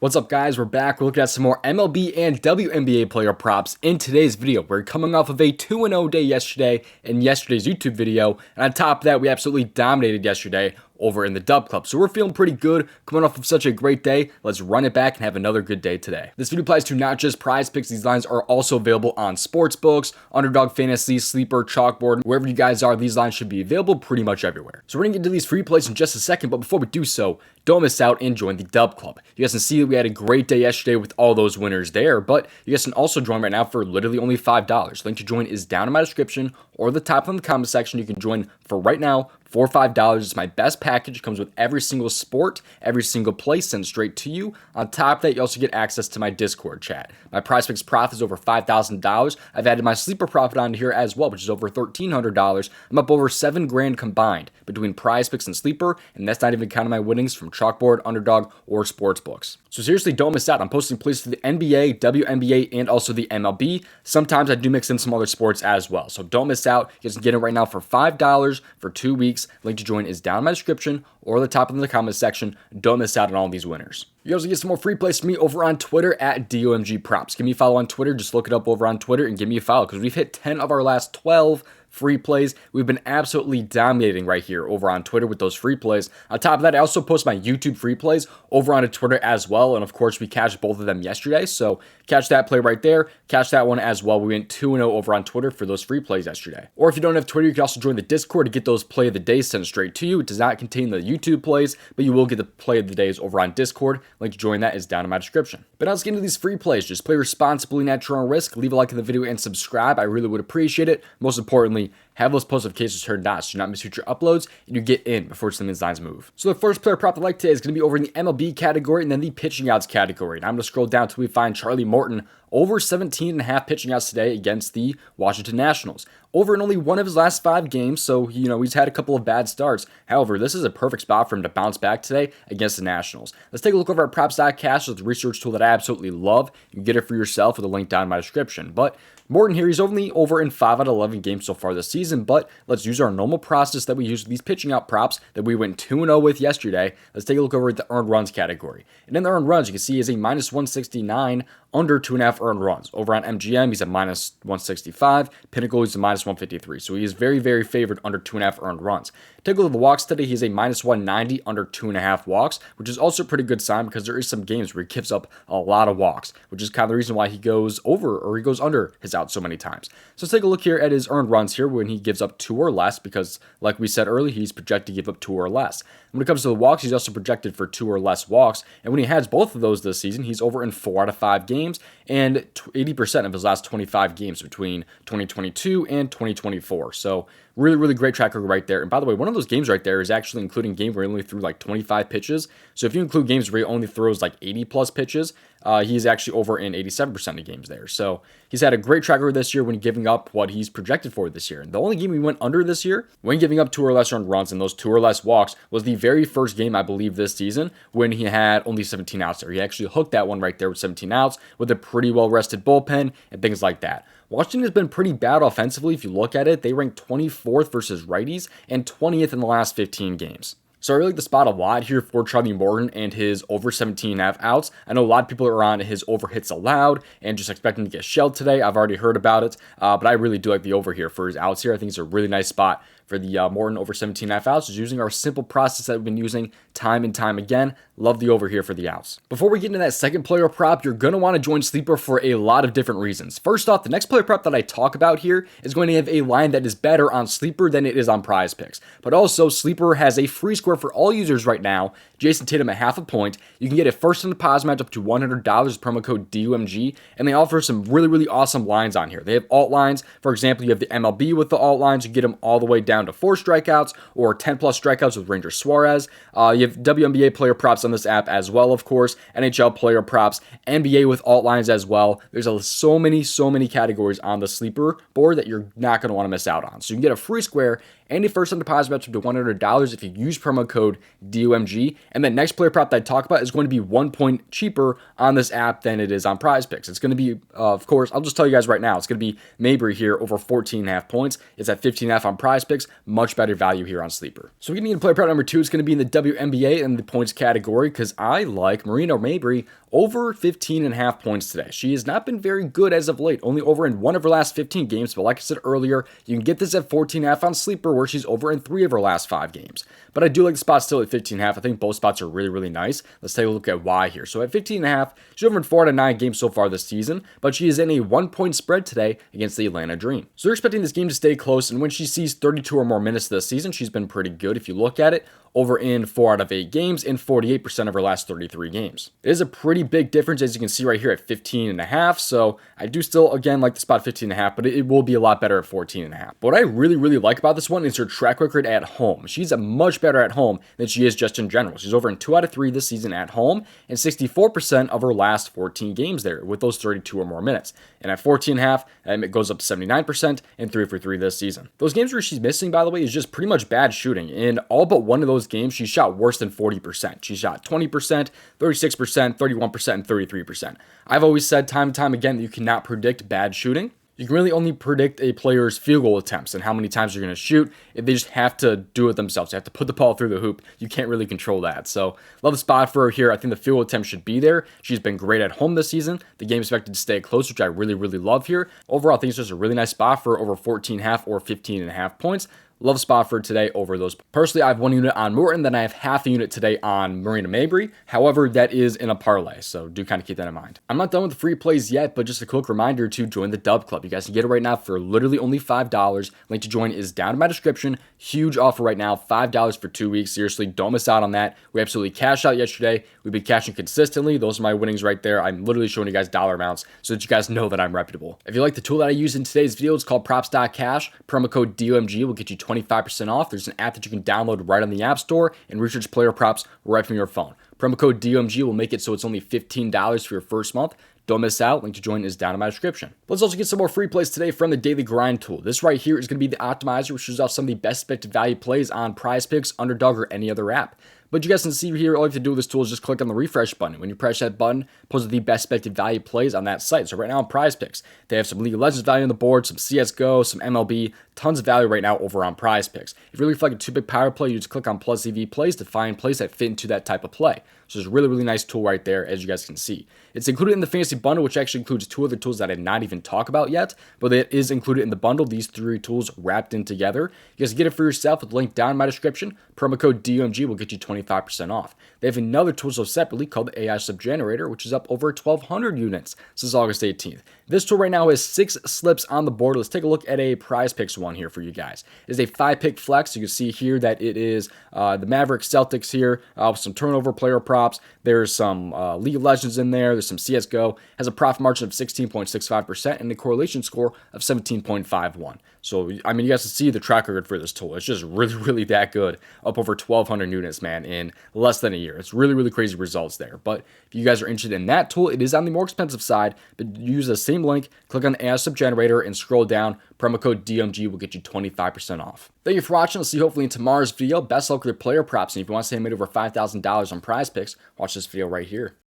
What's up, guys? We're back. We're looking at some more MLB and WNBA player props in today's video. We're coming off of a 2-0 day yesterday in yesterday's YouTube video, and on top of that, we absolutely dominated yesterday over in the DubClub. So we're feeling pretty good coming off of such a great day. Let's run it back and have another good day today. This video applies to not just Prizepicks. These lines are also available on sportsbooks, UnderDog Fantasy, Sleeper, Chalkboard, wherever you guys are. These lines should be available pretty much everywhere. So we're gonna get into these free plays in just a second, but before we do so, don't miss out and join the DubClub. You guys can see that we had a great day yesterday with all those winners there, but you guys can also join right now for literally only $5. Link to join is down in my description or the top in the comment section. You can join for right now for $5. It's my best package. It comes with every single sport, every single play sent straight to you. On top of that, you also get access to my Discord chat. My Prizepicks profit is over $5,000. I've added my sleeper profit onto here as well, which is over $1,300. I'm up over $7 grand combined between Prizepicks and sleeper, and that's not even counting my winnings from Chalkboard, UnderDog, or sportsbooks. So seriously, don't miss out. I'm posting plays for the NBA, WNBA, and also the MLB. Sometimes I do mix in some other sports as well. So don't miss out. You guys can get it right now for $5 for 2 weeks. Link to join is down in my description or the top in the comment section. Don't miss out on all these winners. You also get some more free plays from me over on Twitter at DOMG Props. Give me a follow on Twitter. Just look it up over on Twitter and give me a follow because we've hit 10 of our last 12 free plays. We've been absolutely dominating right here over on Twitter with those free plays. On top of that, I also post my YouTube free plays over on Twitter as well. And of course, we cashed both of them yesterday. So catch that play right there. Catch that one as well. We went 2-0 over on Twitter for those free plays yesterday. Or if you don't have Twitter, you can also join the Discord to get those play of the day sent straight to you. It does not contain the YouTube plays, but you will get the play of the days over on Discord. Link to join that is down in my description. But now let's get into these free plays. Just play responsibly, natural risk. Leave a like in the video and subscribe. I really would appreciate it. Most importantly, have those post notifications turned on so you do not miss future uploads and you get in before some of these lines move. So the first player prop I like today is going to be over in the MLB category and then the pitching outs category. And I'm going to scroll down until we find Charlie Morton over 17.5 pitching outs today against the Washington Nationals. Over in only one of his last 5 games, so, he's had a couple of bad starts. However, this is a perfect spot for him to bounce back today against the Nationals. Let's take a look over at props.cash. It's a research tool that I absolutely love. You can get it for yourself with a link down in my description. But Morton here, he's only over in 5 out of 11 games so far this season, but let's use our normal process that we use with these pitching out props that we went 2-0 with yesterday. Let's take a look over at the earned runs category. And in the earned runs, you can see is a minus 169 under 2.5 earned runs. Over on MGM, he's at minus 165. Pinnacle, he's a minus 153. So he is very, very favored under 2.5 earned runs. Take a look at the walks today. He's a minus 190 under 2.5 walks, which is also a pretty good sign because there is some games where he gives up a lot of walks, which is kind of the reason why he goes over or he goes under his out so many times. So let's take a look here at his earned runs here when he gives up 2 or less, because like we said earlier, he's projected to give up 2 or less. When it comes to the walks, he's also projected for 2 or less walks. And when he has both of those this season, he's over in 4 out of 5 games and 80% of his last 25 games between 2022 and 2024. So really, really great track record right there. And by the way, one of those games right there is actually including game where he only threw like 25 pitches. So if you include games where he only throws like 80 plus pitches, he's actually over in 87% of games there. So he's had a great track record this year when giving up what he's projected for this year. And the only game he went under this year when giving up 2 or less earned runs and those 2 or less walks was the very first game, I believe, this season when he had only 17 outs there. He actually hooked that one right there with 17 outs with a pretty well-rested bullpen and things like that. Washington has been pretty bad offensively. If you look at it, they rank 24th versus righties and 20th in the last 15 games. So I really like the spot a lot here for Charlie Morton and his over 17.5 outs. I know a lot of people are on his over hits allowed and just expecting to get shelled today. I've already heard about it, but I really do like the over here for his outs here. I think it's a really nice spot for the Morton over 17.5 outs, is using our simple process that we've been using time and time again. Love the over here for the outs. Before we get into that second player prop, you're going to want to join Sleeper for a lot of different reasons. First off, the next player prop that I talk about here is going to have a line that is better on Sleeper than it is on Prizepicks. But also, Sleeper has a free square for all users right now. Jason Tatum at half a point. You can get a first in deposit match up to $100 with promo code DOMG, and they offer some really, really awesome lines on here. They have alt lines. For example, you have the MLB with the alt lines. You get them all the way down to 4 strikeouts or 10 plus strikeouts with Ranger Suarez. You have WNBA player props on this app as well, of course. NHL player props, NBA with alt lines as well. There's so many categories on the Sleeper board that you're not going to want to miss out on. So you can get a free square and a first-time deposit match up to $100 if you use promo code DOMG. And the next player prop that I talk about is going to be 1 point cheaper on this app than it is on Prizepicks. It's going to be, of course, I'll just tell you guys right now, it's going to be Mabry here over 14.5 points. It's at 15.5 on Prizepicks. Much better value here on Sleeper. So we're getting into player prop number 2. It's going to be in the WNBA and the points category because I like Marina Mabry over 15.5 points today. She has not been very good as of late, only over in 1 of her last 15 games, but like I said earlier, you can get this at 14.5 on Sleeper where she's over in 3 of her last 5 games. But I do like the spot still at 15.5. I think both spots are really, really nice. Let's take a look at why here. So at 15.5, she's over in 4 out of 9 games so far this season, but she is in a 1-point spread today against the Atlanta Dream. So they're expecting this game to stay close, and when she sees 32 or more minutes this season, she's been pretty good if you look at it. Over in 4 out of 8 games in 48% of her last 33 games. It is a pretty big difference, as you can see right here at 15.5. So I do still, again, like the spot 15.5, but it will be a lot better at 14.5. But what I really, really like about this one is her track record at home. She's a much better at home than she is just in general. She's over in 2 out of 3 this season at home and 64% of her last 14 games there with those 32 or more minutes. And at 14.5, it goes up to 79% and 3 for 3 this season. Those games where she's missing, by the way, is just pretty much bad shooting. In all but one of those games, she shot worse than 40%. She shot 20%, 36%, 31%, and 33%. I've always said time and time again that you cannot predict bad shooting. You can really only predict a player's field goal attempts and how many times they're going to shoot. If they just have to do it themselves, they have to put the ball through the hoop. You can't really control that. So love the spot for her here. I think the field goal attempt should be there. She's been great at home this season. The game is expected to stay close, which I really, really love here. Overall, I think it's just a really nice spot for over 14.5 or 15.5 points. Love spot for today over those. Personally, I have 1 unit on Morton, then I have half a unit today on Marina Mabry. However, that is in a parlay, so do kind of keep that in mind. I'm not done with the free plays yet, but just a quick reminder to join the DubClub. You guys can get it right now for literally only $5. Link to join is down in my description. Huge offer right now, $5 for 2 weeks. Seriously, don't miss out on that. We absolutely cashed out yesterday. We've been cashing consistently. Those are my winnings right there. I'm literally showing you guys dollar amounts so that you guys know that I'm reputable. If you like the tool that I use in today's video, it's called props.cash. Promo code DOMG will get you 25% off. There's an app that you can download right on the App Store and research player props right from your phone. Promo code DOMG will make it so it's only $15 for your first month. Don't miss out. Link to join is down in my description. Let's also get some more free plays today from the Daily Grind tool. This right here is going to be the optimizer, which shows off some of the best expected value plays on Prizepicks, UnderDog, or any other app. But you guys can see here, all you have to do with this tool is just click on the refresh button. When you press that button, it pulls the best expected value plays on that site. So right now on Prizepicks, they have some League of Legends value on the board, some CSGO, some MLB, tons of value right now over on Prizepicks. If you're really like a 2-big power play, you just click on plus EV plays to find plays that fit into that type of play. So it's a really, really nice tool right there, as you guys can see. It's included in the fantasy bundle, which actually includes 2 other tools that I did not even talk about yet, but it is included in the bundle, these 3 tools wrapped in together. You guys can get it for yourself with the link down in my description. Promo code DOMG will get you 25% off. They have another tool so separately called the AI Slip Generator, which is up over 1,200 units since August 18th. This tool right now has 6 slips on the board. Let's take a look at a Prizepicks one here for you guys. It is a 5-pick flex. You can see here that it is the Mavericks Celtics here with some turnover player props. There's some League of Legends in there. There's some CSGO. Has a profit margin of 16.65% and a correlation score of 17.51. So, I mean, you guys can see the track record for this tool. It's just really, really that good. Up over 1,200 units, man, in less than a year. It's really, really crazy results there. But if you guys are interested in that tool, it is on the more expensive side. But use the same link, click on the AI Slip Generator, and scroll down. Promo code DOMG will get you 25% off. Thank you for watching. I'll see you hopefully in tomorrow's video. Best luck with your player props. And if you want to say I made over $5,000 on Prizepicks, watch this video right here.